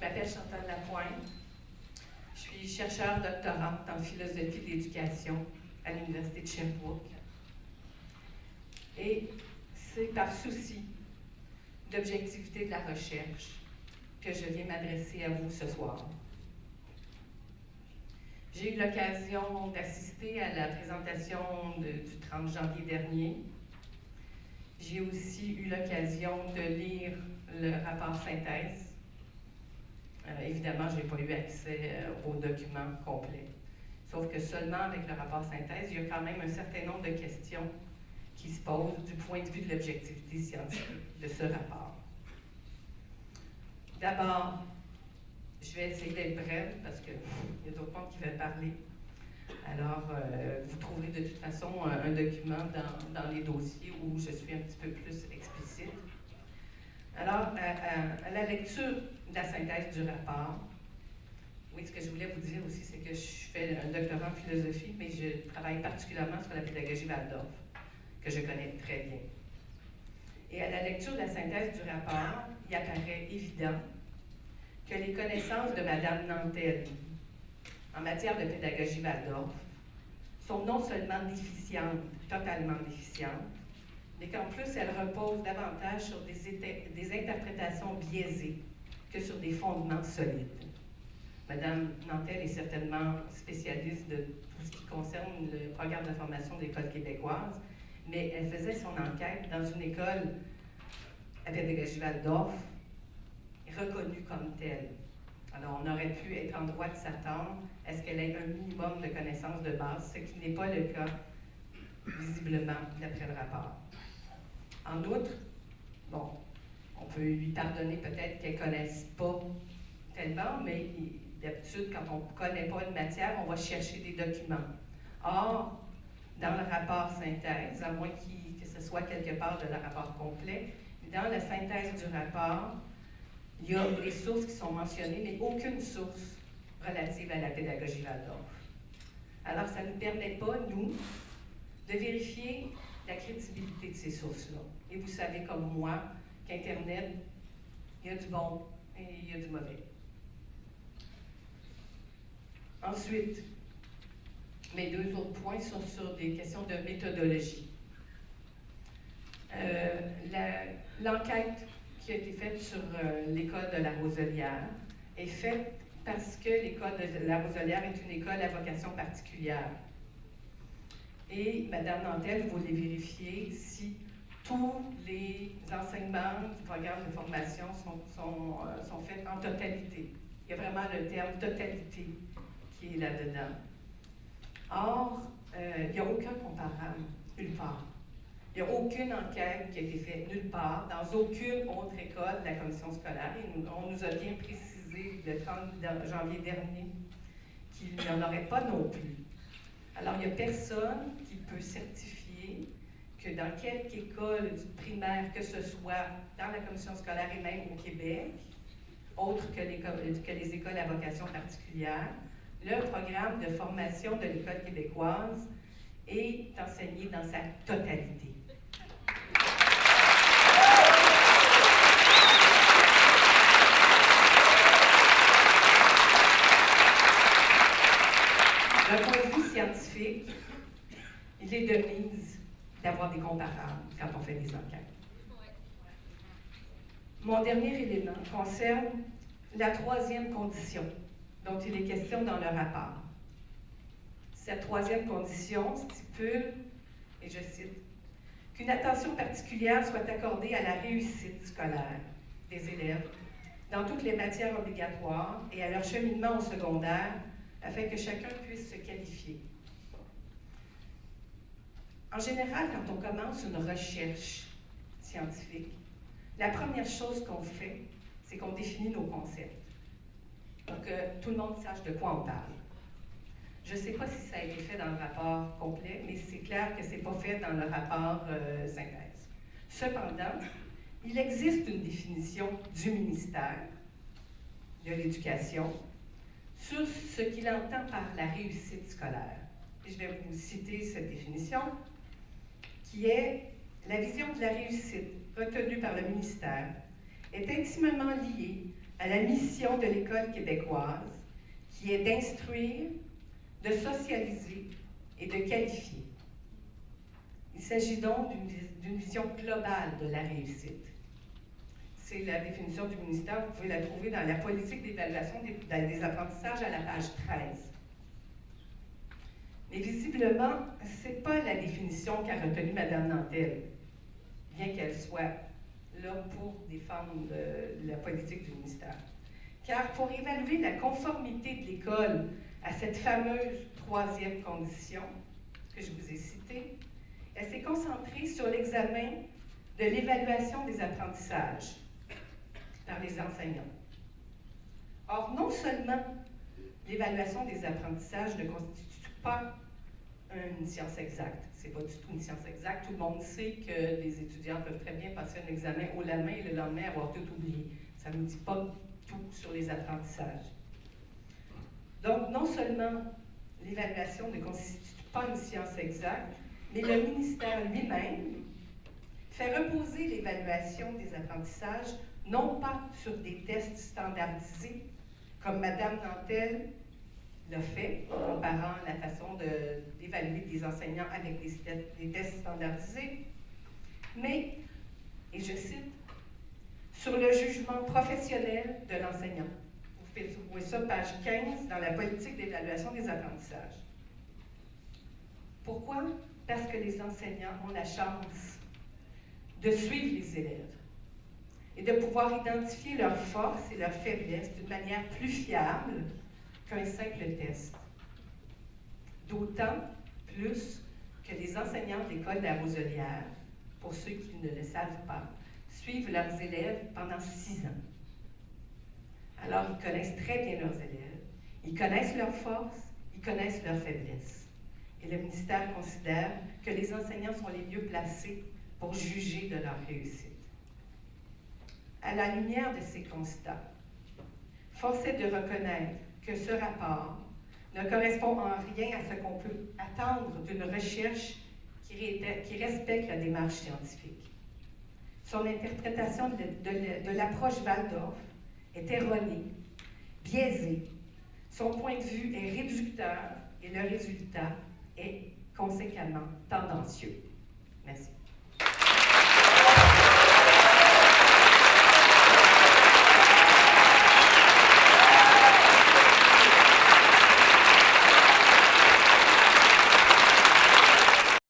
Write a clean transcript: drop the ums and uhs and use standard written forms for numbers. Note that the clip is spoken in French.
m'appelle Chantal Lapointe. Je suis chercheure doctorante en philosophie de l'éducation à l'Université de Sherbrooke. Et c'est par souci d'objectivité de la recherche que je viens m'adresser à vous ce soir. J'ai eu l'occasion d'assister à la présentation du 30 janvier dernier. J'ai aussi eu l'occasion de lire le rapport synthèse. Évidemment, je n'ai pas eu accès au document complet. Sauf que seulement avec le rapport synthèse, il y a quand même un certain nombre de questions qui se posent du point de vue de l'objectivité scientifique de ce rapport. D'abord, je vais essayer d'être brève parce qu'il y a d'autres mondes qui veulent parler. Alors, vous trouverez de toute façon un document dans les dossiers où je suis un petit peu plus explicite. Alors, à la lecture de la synthèse du rapport, oui, ce que je voulais vous dire aussi, c'est que je fais un doctorat en philosophie, mais je travaille particulièrement sur la pédagogie Waldorf, que je connais très bien. Et à la lecture de la synthèse du rapport, il apparaît évident que les connaissances de Mme Nantel en matière de pédagogie Waldorf sont non seulement déficientes, totalement déficientes, mais qu'en plus, elles reposent davantage sur des interprétations biaisées que sur des fondements solides. Madame Nantel est certainement spécialiste de tout ce qui concerne le programme de formation de l'École québécoise, mais elle faisait son enquête dans une école à pédagogie Waldorf reconnue comme telle. Alors, on aurait pu être en droit de s'attendre à ce qu'elle ait un minimum de connaissances de base, ce qui n'est pas le cas, visiblement, d'après le rapport. En outre, bon, on peut lui pardonner peut-être qu'elle ne connaisse pas tellement, mais d'habitude, quand on ne connaît pas une matière, on va chercher des documents. Or, dans le rapport synthèse, à moins que ce soit quelque part de le rapport complet, dans la synthèse du rapport, il y a des sources qui sont mentionnées, mais aucune source relative à la pédagogie Waldorf. Alors, ça ne nous permet pas, nous, de vérifier la crédibilité de ces sources-là. Et vous savez comme moi qu'Internet, il y a du bon et il y a du mauvais. Ensuite, mes deux autres points sont sur des questions de méthodologie. L'enquête qui a été faite sur l'école de la Roselière est faite parce que l'école de la Roselière est une école à vocation particulière. Et Mme Nantel voulait vérifier si tous les enseignements du programme de formation sont faits en totalité. Il y a vraiment le terme totalité qui est là-dedans. Or, il n'y a aucun comparable, nulle part. Il n'y a aucune enquête qui a été faite nulle part, dans aucune autre école de la commission scolaire. Et on nous a bien précisé le 30 janvier dernier qu'il n'y en aurait pas non plus. Alors, il n'y a personne qui peut certifier que dans quelque école du primaire que ce soit, dans la commission scolaire et même au Québec, autre que les écoles à vocation particulière, le programme de formation de l'École québécoise est enseigné dans sa totalité. D'un point de vue scientifique, il est de mise d'avoir des comparables quand on fait des enquêtes. Mon dernier élément concerne la troisième condition dont il est question dans le rapport. Cette troisième condition stipule, et je cite, qu'une attention particulière soit accordée à la réussite scolaire des élèves dans toutes les matières obligatoires et à leur cheminement au secondaire afin que chacun puisse se qualifier. En général, quand on commence une recherche scientifique, la première chose qu'on fait, c'est qu'on définit nos concepts pour que tout le monde sache de quoi on parle. Je ne sais pas si ça a été fait dans le rapport complet, mais c'est clair que ce n'est pas fait dans le rapport synthèse. Cependant, il existe une définition du ministère de l'Éducation sur ce qu'il entend par la réussite scolaire. Et je vais vous citer cette définition, qui est « La vision de la réussite retenue par le ministère est intimement liée à la mission de l'école québécoise, qui est d'instruire, de socialiser et de qualifier. Il s'agit donc d'une vision globale de la réussite. C'est la définition du ministère, vous pouvez la trouver dans la politique d'évaluation des apprentissages à la page 13. Mais visiblement, ce n'est pas la définition qu'a retenue Mme Nantel, bien qu'elle soit là pour défendre la politique du ministère. Car pour évaluer la conformité de l'école à cette fameuse troisième condition que je vous ai citée, elle s'est concentrée sur l'examen de l'évaluation des apprentissages par les enseignants. Or, non seulement l'évaluation des apprentissages ne constitue pas une science exacte, c'est pas du tout une science exacte, tout le monde sait que les étudiants peuvent très bien passer un examen haut la main et le lendemain avoir tout oublié. Ça ne nous dit pas tout sur les apprentissages. Donc, non seulement l'évaluation ne constitue pas une science exacte, mais le ministère lui-même fait reposer l'évaluation des apprentissages non pas sur des tests standardisés, comme Mme Nantel l'a fait, en comparant la façon d'évaluer des enseignants avec des tests standardisés, mais, et je cite, sur le jugement professionnel de l'enseignant. Vous pouvez trouver ça, page 15, dans la politique d'évaluation des apprentissages. Pourquoi? Parce que les enseignants ont la chance de suivre les élèves et de pouvoir identifier leurs forces et leurs faiblesses d'une manière plus fiable qu'un simple test. D'autant plus que les enseignants de l'école de la Roselière, pour ceux qui ne le savent pas, suivent leurs élèves pendant 6 ans. Alors, ils connaissent très bien leurs élèves, ils connaissent leurs forces, ils connaissent leurs faiblesses. Et le ministère considère que les enseignants sont les mieux placés pour juger de leur réussite. À la lumière de ces constats, force est de reconnaître que ce rapport ne correspond en rien à ce qu'on peut attendre d'une recherche qui respecte la démarche scientifique. Son interprétation de l'approche Waldorf est erronée, biaisée. Son point de vue est réducteur et le résultat est conséquemment tendancieux. Merci.